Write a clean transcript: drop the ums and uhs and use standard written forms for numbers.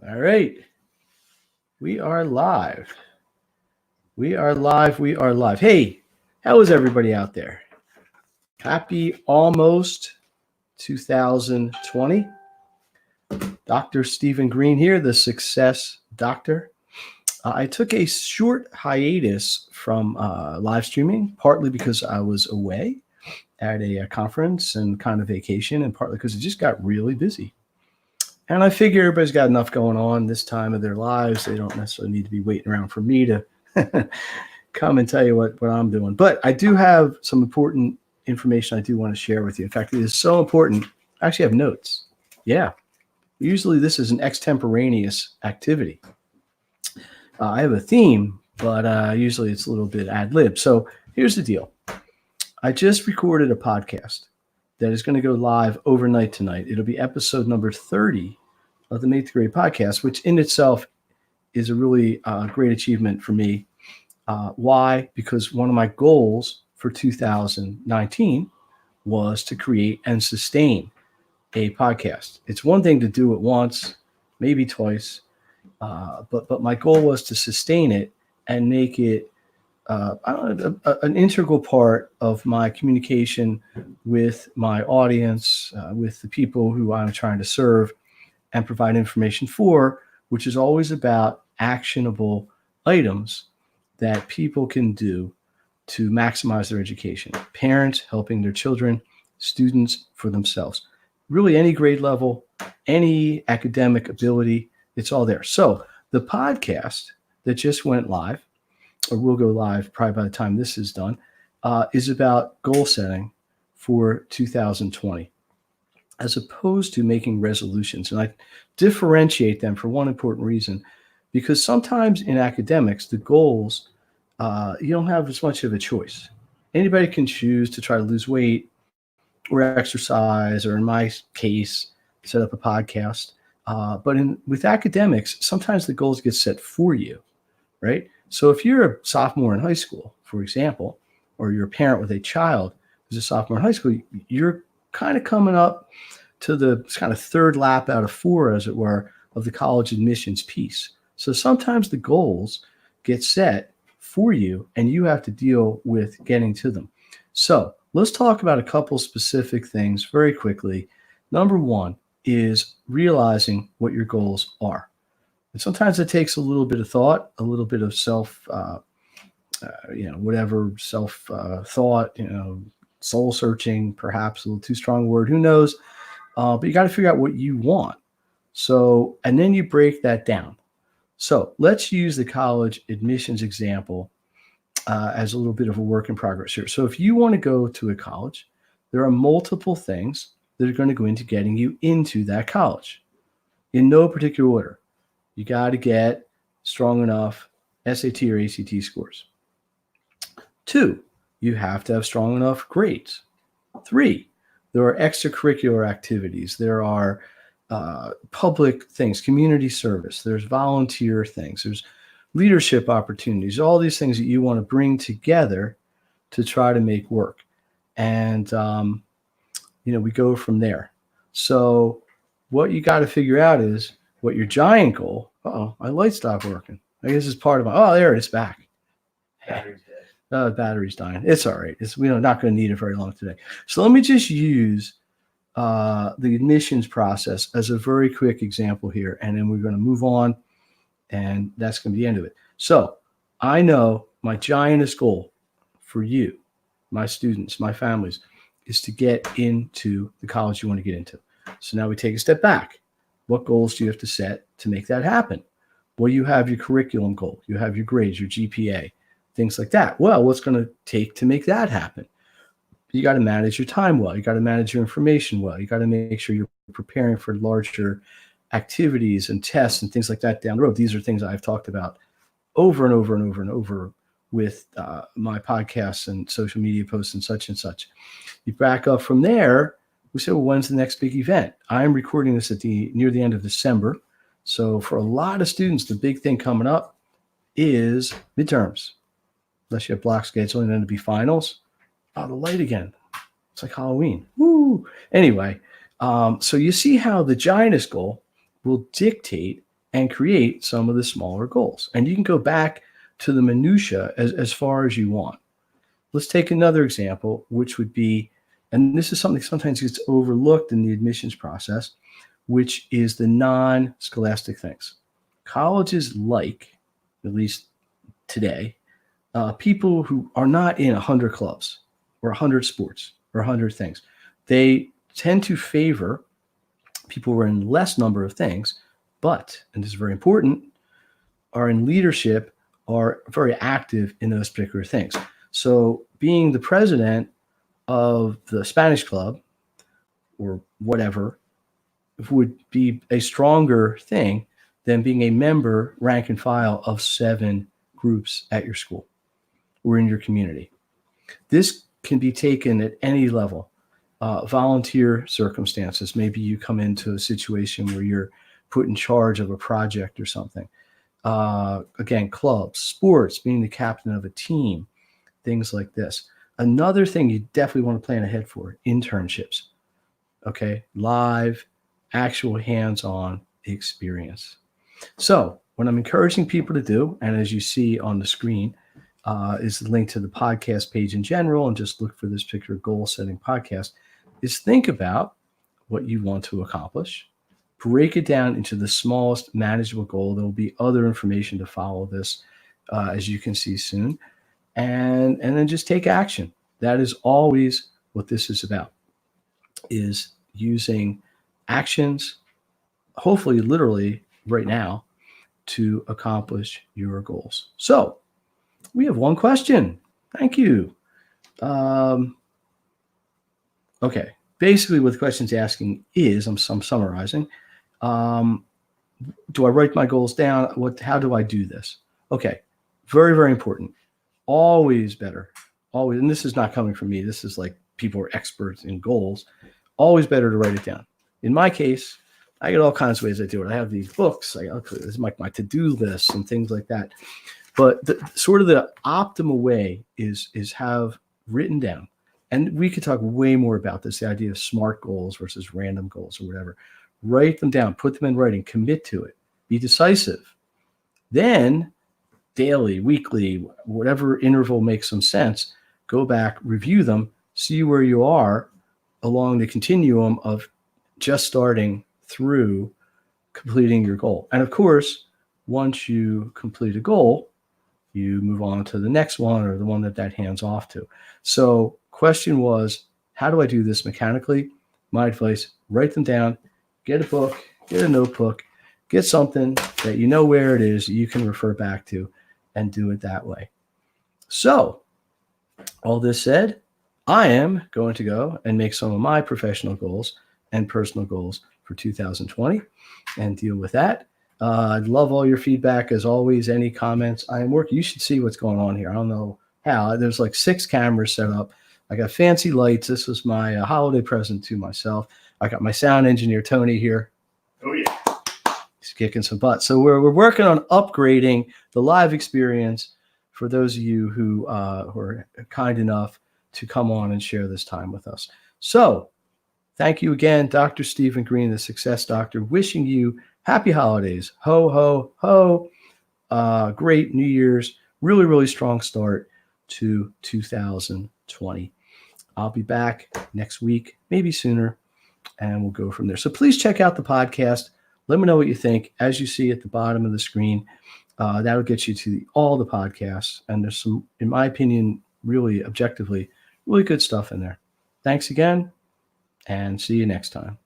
All right. We are live. We are live. We are live. Hey, how is everybody out there? Happy almost 2020. Dr. Stephen Green here, the Success Doctor. I took a short hiatus from live streaming, partly because I was away at a conference and kind of vacation, and partly because it just got really busy. And I figure everybody's got enough going on this time of their lives. They don't necessarily need to be waiting around for me to come and tell you what I'm doing. But I do have some important information I do want to share with you. In fact, it is so important. I actually have notes. Yeah. Usually this is an extemporaneous activity. I have a theme, but usually it's a little bit ad lib. So here's the deal. I just recorded a podcast that is going to go live overnight tonight. It'll be episode number 30 of the Make the Grade podcast, which in itself is a really great achievement for me. Why? Because one of my goals for 2019 was to create and sustain a podcast. It's one thing to do it once, maybe twice, but my goal was to sustain it and make it an integral part of my communication with my audience, with the people who I'm trying to serve and provide information for, which is always about actionable items that people can do to maximize their education. Parents helping their children, students for themselves. Really any grade level, any academic ability, it's all there. So the podcast that just went live, or will go live probably by the time this is done, is about goal setting for 2020, as opposed to making resolutions. And I differentiate them for one important reason, because sometimes in academics, the goals, you don't have as much of a choice. Anybody can choose to try to lose weight or exercise, or in my case, set up a podcast. But with academics, sometimes the goals get set for you, right? So if you're a sophomore in high school, for example, or you're a parent with a child who's a sophomore in high school, you're kind of coming up to the kind of third lap out of four, as it were, of the college admissions piece. So sometimes the goals get set for you and you have to deal with getting to them. So let's talk about a couple specific things very quickly. Number one is realizing what your goals are. And sometimes it takes a little bit of thought, a little bit of self, thought, soul searching, perhaps a little too strong a word, who knows? But you got to figure out what you want. So, and then you break that down. So let's use the college admissions example as a little bit of a work in progress here. So if you want to go to a college, there are multiple things that are going to go into getting you into that college in no particular order. You got to get strong enough SAT or ACT scores. 2, you have to have strong enough grades. 3, there are extracurricular activities. There are public things, community service. There's volunteer things. There's leadership opportunities, all these things that you want to bring together to try to make work. And, we go from there. So what you got to figure out is what your giant goal. My light stopped working. I guess it's part of there it is, back. Battery's dying. It's all right. We're not going to need it very long today. So let me just use the admissions process as a very quick example here, and then we're going to move on, and that's going to be the end of it. So I know my giantest goal for you, my students, my families, is to get into the college you want to get into. So now we take a step back. What goals do you have to set to make that happen? Well, you have your curriculum goal, you have your grades, your GPA, things like that. Well, what's going to take to make that happen? You got to manage your time well. You got to manage your information well. You got to make sure you're preparing for larger activities and tests and things like that down the road. These are things I've talked about over and over and over and over with my podcasts and social media posts and such and such. You back up from there. We say, well, when's the next big event? I'm recording this near the end of December. So for a lot of students, the big thing coming up is midterms. Unless you have block scheduling, then it'll be finals. The light again. It's like Halloween. Woo! Anyway, so you see how the giantest goal will dictate and create some of the smaller goals. And you can go back to the minutia as far as you want. Let's take another example, which would be, and this is something sometimes gets overlooked in the admissions process, which is the non-scholastic things. Colleges like, at least today, people who are not in 100 clubs or 100 sports or 100 things. They tend to favor people who are in less number of things, but, and this is very important, are in leadership, are very active in those particular things. So being the president of the Spanish club or whatever would be a stronger thing than being a member, rank and file of 7 groups at your school or in your community. This can be taken at any level. Volunteer circumstances. Maybe you come into a situation where you're put in charge of a project or something. Again, clubs, sports, being the captain of a team, things like this. Another thing you definitely want to plan ahead for, internships. Okay, live, actual hands-on experience. So what I'm encouraging people to do, and as you see on the screen, is the link to the podcast page in general, and just look for this particular goal-setting podcast, is think about what you want to accomplish. Break it down into the smallest manageable goal. There will be other information to follow this, as you can see soon. And then just take action. That is always what this is about, is using actions, hopefully literally right now, to accomplish your goals. So we have one question. Thank you. Okay. Basically what the question's asking is, I'm summarizing, do I write my goals down? How do I do this? Okay. Very, very important. Always better. Always. And this is not coming from me. This is like people are experts in goals. Always better to write it down. In my case, I get all kinds of ways I do it. I have these books. This is my to-do list and things like that. But the optimal way is have written down. And we could talk way more about this, the idea of SMART goals versus random goals or whatever. Write them down, put them in writing, commit to it, be decisive. Then daily, weekly, whatever interval makes some sense, go back, review them, see where you are along the continuum of just starting through completing your goal. And of course, once you complete a goal, you move on to the next one or the one that hands off to. So question was, how do I do this mechanically? My advice, write them down, get a book, get a notebook, get something that you know where it is you can refer back to and do it that way. So all this said, I am going to go and make some of my professional goals and personal goals for 2020 and deal with that. I'd love all your feedback. As always, any comments. I am working. You should see what's going on here. I don't know how. There's like 6 cameras set up. I got fancy lights. This was my holiday present to myself. I got my sound engineer, Tony, here. Oh, yeah. He's kicking some butt. So we're working on upgrading the live experience for those of you who are kind enough to come on and share this time with us. So thank you again, Dr. Stephen Green, the Success Doctor, wishing you happy holidays. Ho, ho, ho. Great New Year's. Really, really strong start to 2020. I'll be back next week, maybe sooner, and we'll go from there. So please check out the podcast. Let me know what you think. As you see at the bottom of the screen, that'll get you to all the podcasts. And there's some, in my opinion, really objectively, really good stuff in there. Thanks again, and see you next time.